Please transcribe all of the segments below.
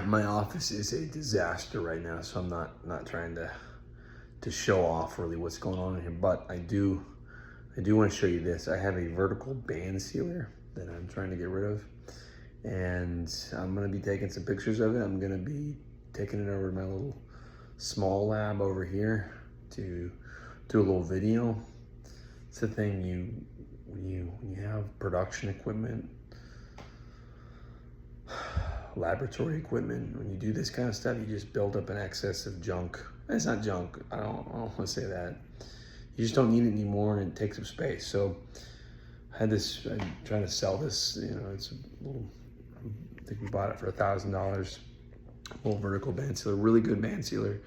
my office is a disaster right now, so I'm not trying to show off really what's going on in here, but I do want to show you this. I have a vertical band sealer that I'm trying to get rid of, and I'm going to be taking some pictures of it. I'm going to be taking it over to my little small lab over here to do a little video. It's the thing, when you have production equipment, laboratory equipment, when you do this kind of stuff, you just build up an excess of junk. It's not junk, I don't want to say that. You just don't need it anymore, and it takes up space. So I'm trying to sell this, it's a little, I think we bought it for $1,000, little vertical band sealer, really good band sealer.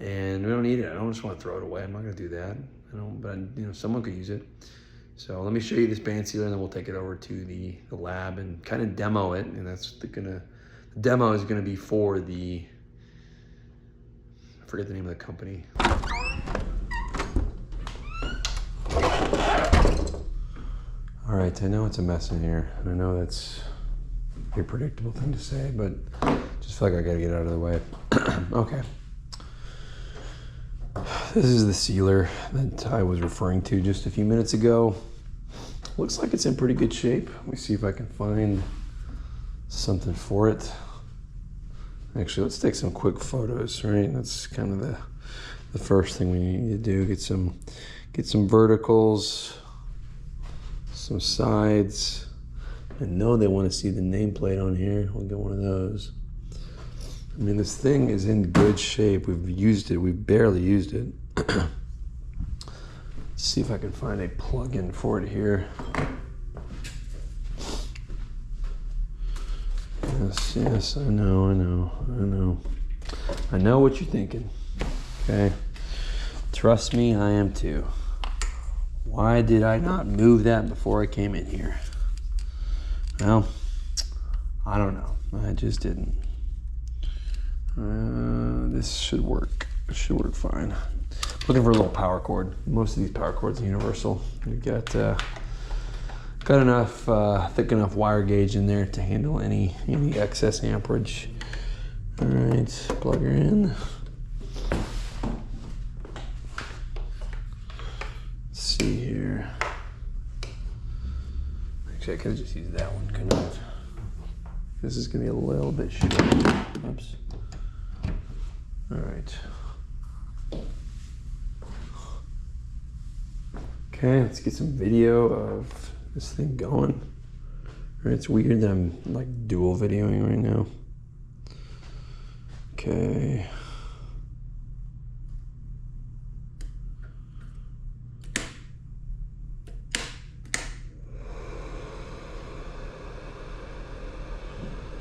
And we don't need it. I don't just want to throw it away. I'm not going to do that. But someone could use it. So let me show you this band sealer, and then we'll take it over to the lab and kind of demo it. And the demo is gonna be for I forget the name of the company. All right, I know it's a mess in here. And I know that's a predictable thing to say, but just feel like I gotta get it out of the way. Okay. This is the sealer that I was referring to just a few minutes ago. Looks like it's in pretty good shape. Let me see if I can find something for it. Actually, let's take some quick photos, right? That's kind of the first thing we need to do. Get some verticals, some sides. I know they want to see the nameplate on here. We'll get one of those. I mean, this thing is in good shape. We've used it. We've barely used it. Let's see if I can find a plug-in for it here. Yes, I know. I know what you're thinking, okay? Trust me, I am too. Why did I not move that before I came in here? Well, I don't know. I just didn't. This should work. It should work fine. Looking for a little power cord. Most of these power cords are universal. You've got enough thick enough wire gauge in there to handle any excess amperage. All right, plug her in. Let's see here. Actually, I could have just used that one, couldn't I? This is gonna be a little bit short. Oops. All right. Okay, let's get some video of this thing going. All right, it's weird that I'm like dual videoing right now. Okay.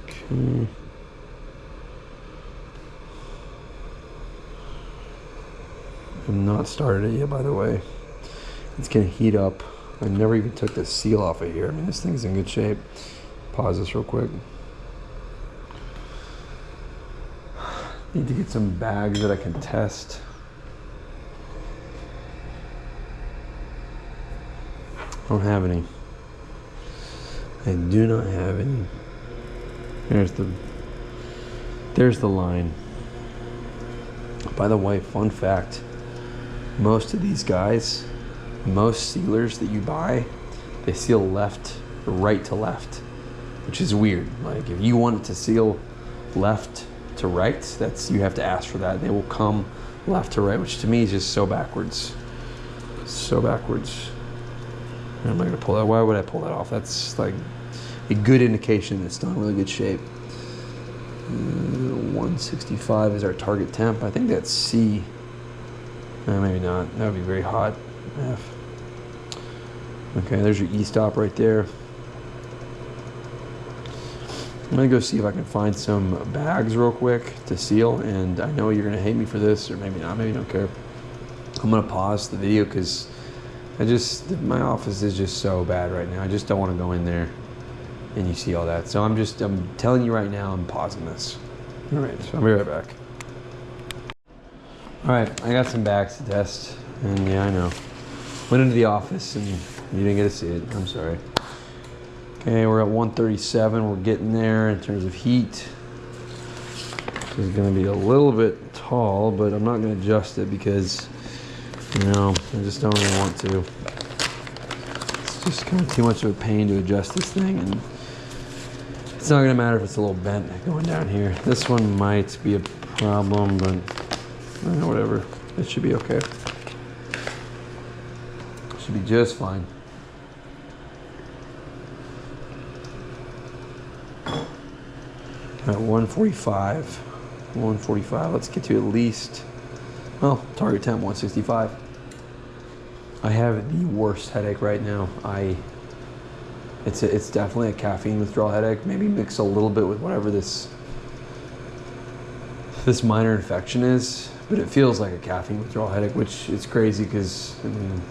Okay. I've not started it yet, by the way. It's gonna heat up. I never even took the seal off of here. I mean, this thing's in good shape. Pause this real quick. Need to get some bags that I can test. I don't have any. I do not have any. There's the line. By the way, fun fact, most of these guys, most sealers that you buy, they seal right to left, which is weird. Like if you want it to seal left to right, you have to ask for that. They will come left to right, which to me is just so backwards. So backwards. I'm not gonna pull that. Why would I pull that off? That's like a good indication that it's not in really good shape. 165 is our target temp. I think that's C. Maybe not. That would be very hot. F. Okay, there's your E-stop right there. I'm gonna go see if I can find some bags real quick to seal, and I know you're gonna hate me for this, or maybe not, maybe you don't care. I'm gonna pause the video because my office is just so bad right now. I just don't want to go in there and you see all that. So I'm telling you right now, I'm pausing this. All right, so I'll be right back. All right, I got some bags to test, and yeah, I know. Went into the office and you didn't get to see it, I'm sorry. Okay, we're at 137, we're getting there in terms of heat. This is going to be a little bit tall, but I'm not going to adjust it because, you know, I just don't really want to. It's just kind of too much of a pain to adjust this thing, and it's not going to matter if it's a little bent going down here. This one might be a problem, but whatever. It should be okay. Should be just fine. At 145. 145. Let's get to at least, well, target temp 165. I have the worst headache right now. It's definitely a caffeine withdrawal headache. Maybe mix a little bit with whatever this minor infection is, but it feels like a caffeine withdrawal headache, which is crazy because, I mean,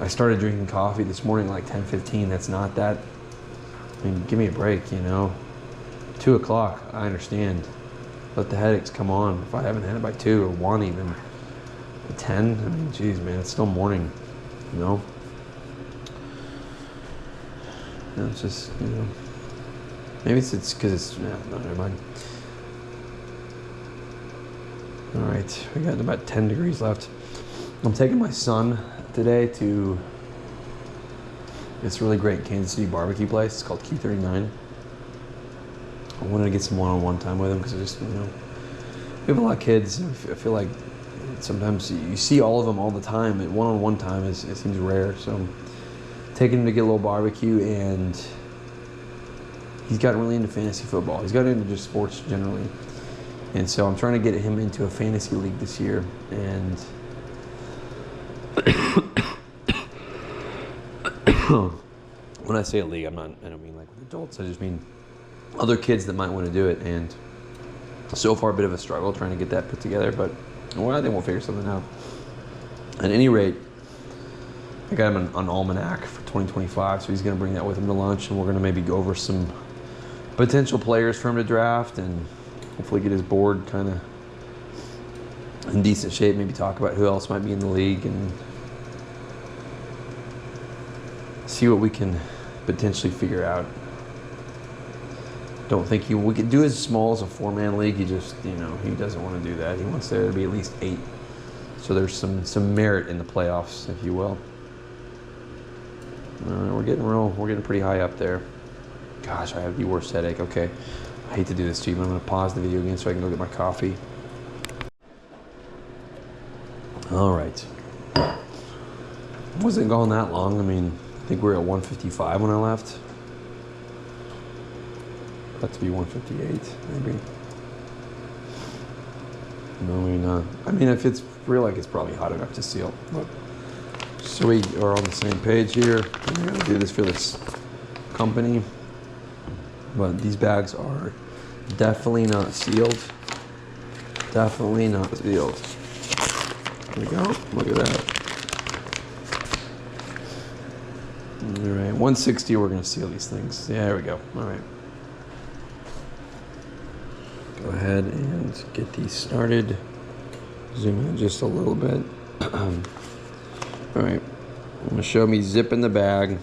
I started drinking coffee this morning like 10:15. That's not that. I mean, give me a break, you know. 2 o'clock, I understand. Let the headaches come on. If I haven't had it by 2 or 1 even. At 10, I mean, geez, man, it's still morning, you know. And it's just, you know. Maybe it's because it's, no, never mind. All right, we got about 10 degrees left. I'm taking my son today to this really great Kansas City barbecue place. It's called Q39. I wanted to get some one-on-one time with him because I just, you know, we have a lot of kids. I feel like sometimes you see all of them all the time, and one-on-one time it seems rare. So I'm taking him to get a little barbecue, and he's gotten really into fantasy football. He's gotten into just sports generally. And so I'm trying to get him into a fantasy league this year. And when I say a league, I don't mean like with adults. I just mean other kids that might want to do it. And so far, a bit of a struggle trying to get that put together. But well, I think we'll figure something out. At any rate, I got him an almanac for 2025, so he's going to bring that with him to lunch, and we're going to maybe go over some potential players for him to draft and hopefully get his board kind of in decent shape, maybe talk about who else might be in the league and see what we can potentially figure out. Don't think we could do as small as a 4-man league. He just, you know, he doesn't want to do that. He wants there to be at least 8. So there's some merit in the playoffs, if you will. All right, we're getting pretty high up there. Gosh, I have the worst headache. Okay, I hate to do this to you, but I'm going to pause the video again so I can go get my coffee. All right. Wasn't going that long. I mean, I think we were at 155 when I left. About to be 158, maybe. No, maybe not. I mean, if it's feel like it's probably hot enough to seal. But so we are on the same page here. We're going to do this for this company. But these bags are definitely not sealed. Definitely not sealed. There we go. Look at that. All right, 160, we're going to seal these things. Yeah, there we go. All right. Go ahead and get these started. Zoom in just a little bit. All right. I'm going to show me zipping the bag.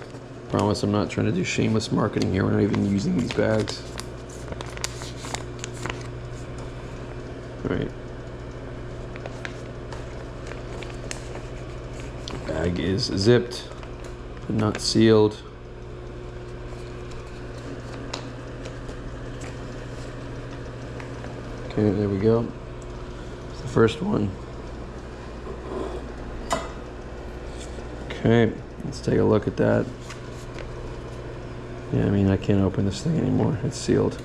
Promise I'm not trying to do shameless marketing here. We're not even using these bags. All right. Bag is zipped, but not sealed. Okay, there we go. It's the first one. Okay, let's take a look at that. Yeah, I mean, I can't open this thing anymore. It's sealed.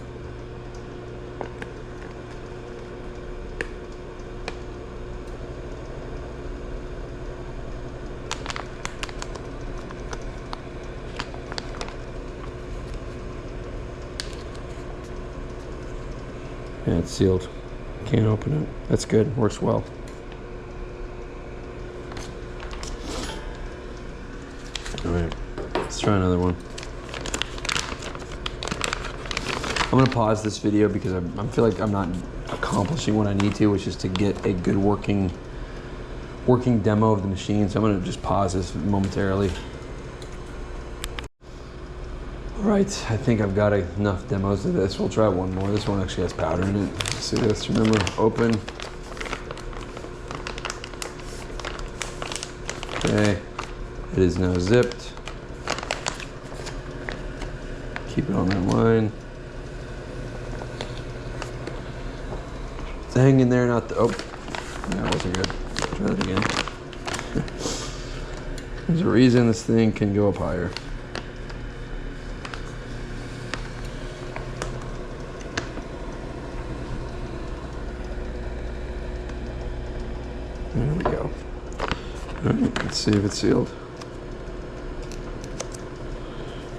Yeah, it's sealed. Can't open it. That's good. Works well. All right, let's try another one. I'm gonna pause this video because I feel like I'm not accomplishing what I need to, which is to get a good working demo of the machine. So I'm gonna just pause this momentarily. All right, I think I've got enough demos of this. We'll try one more. This one actually has powder in it. See this, remember, open. Okay, it is now zipped. Keep it on that line. It's hanging there, not the, oh, that wasn't good. Try that again. There's a reason this thing can go up higher. There we go. All right, let's see if it's sealed.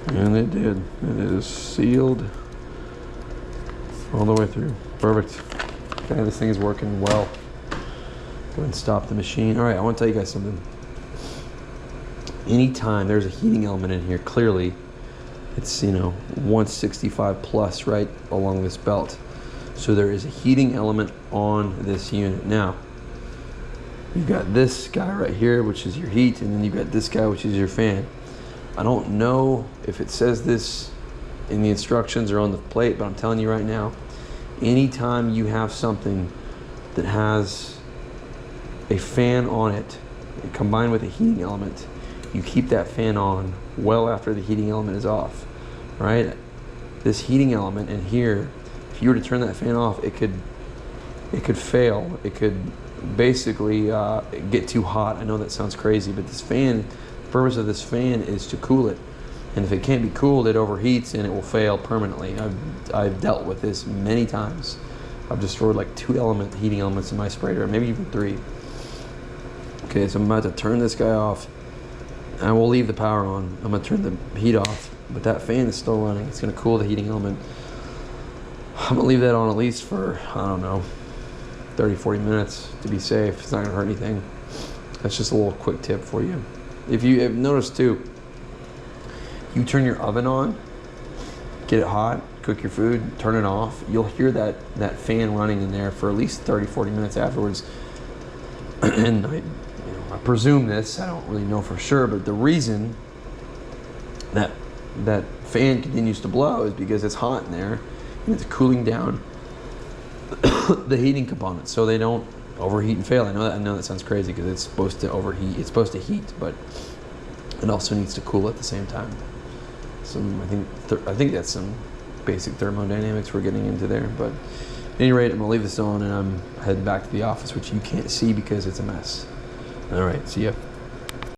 And it did. It is sealed all the way through. Perfect. Okay, this thing is working well. Go ahead and stop the machine. All right, I want to tell you guys something. Anytime there's a heating element in here, clearly it's, you know, 165 plus right along this belt. So there is a heating element on this unit. Now, you've got this guy right here, which is your heat, and then you've got this guy, which is your fan. I don't know if it says this in the instructions or on the plate, but I'm telling you right now, anytime you have something that has a fan on it, combined with a heating element, you keep that fan on well after the heating element is off, right? This heating element in here, if you were to turn that fan off, it could fail. It could basically get too hot. I know that sounds crazy, but this fan, the purpose of this fan is to cool it. And if it can't be cooled, it overheats and it will fail permanently. I've dealt with this many times. I've destroyed like 2 heating elements in my sprayer, maybe even 3. Okay, so I'm about to turn this guy off. I will leave the power on. I'm gonna turn the heat off, but that fan is still running. It's gonna cool the heating element. I'm gonna leave that on at least for, I don't know, 30, 40 minutes to be safe. It's not gonna hurt anything. That's just a little quick tip for you. If you have noticed too, you turn your oven on, get it hot, cook your food, turn it off, you'll hear that fan running in there for at least 30, 40 minutes afterwards. And I presume this, I don't really know for sure, but the reason that fan continues to blow is because it's hot in there and it's cooling down the heating components so they don't overheat and fail. I know that sounds crazy because it's supposed to overheat, it's supposed to heat, but it also needs to cool at the same time. I think that's some basic thermodynamics we're getting into there, but at any rate, I'm gonna leave this on and I'm heading back to the office, which you can't see because it's a mess. All right, see ya.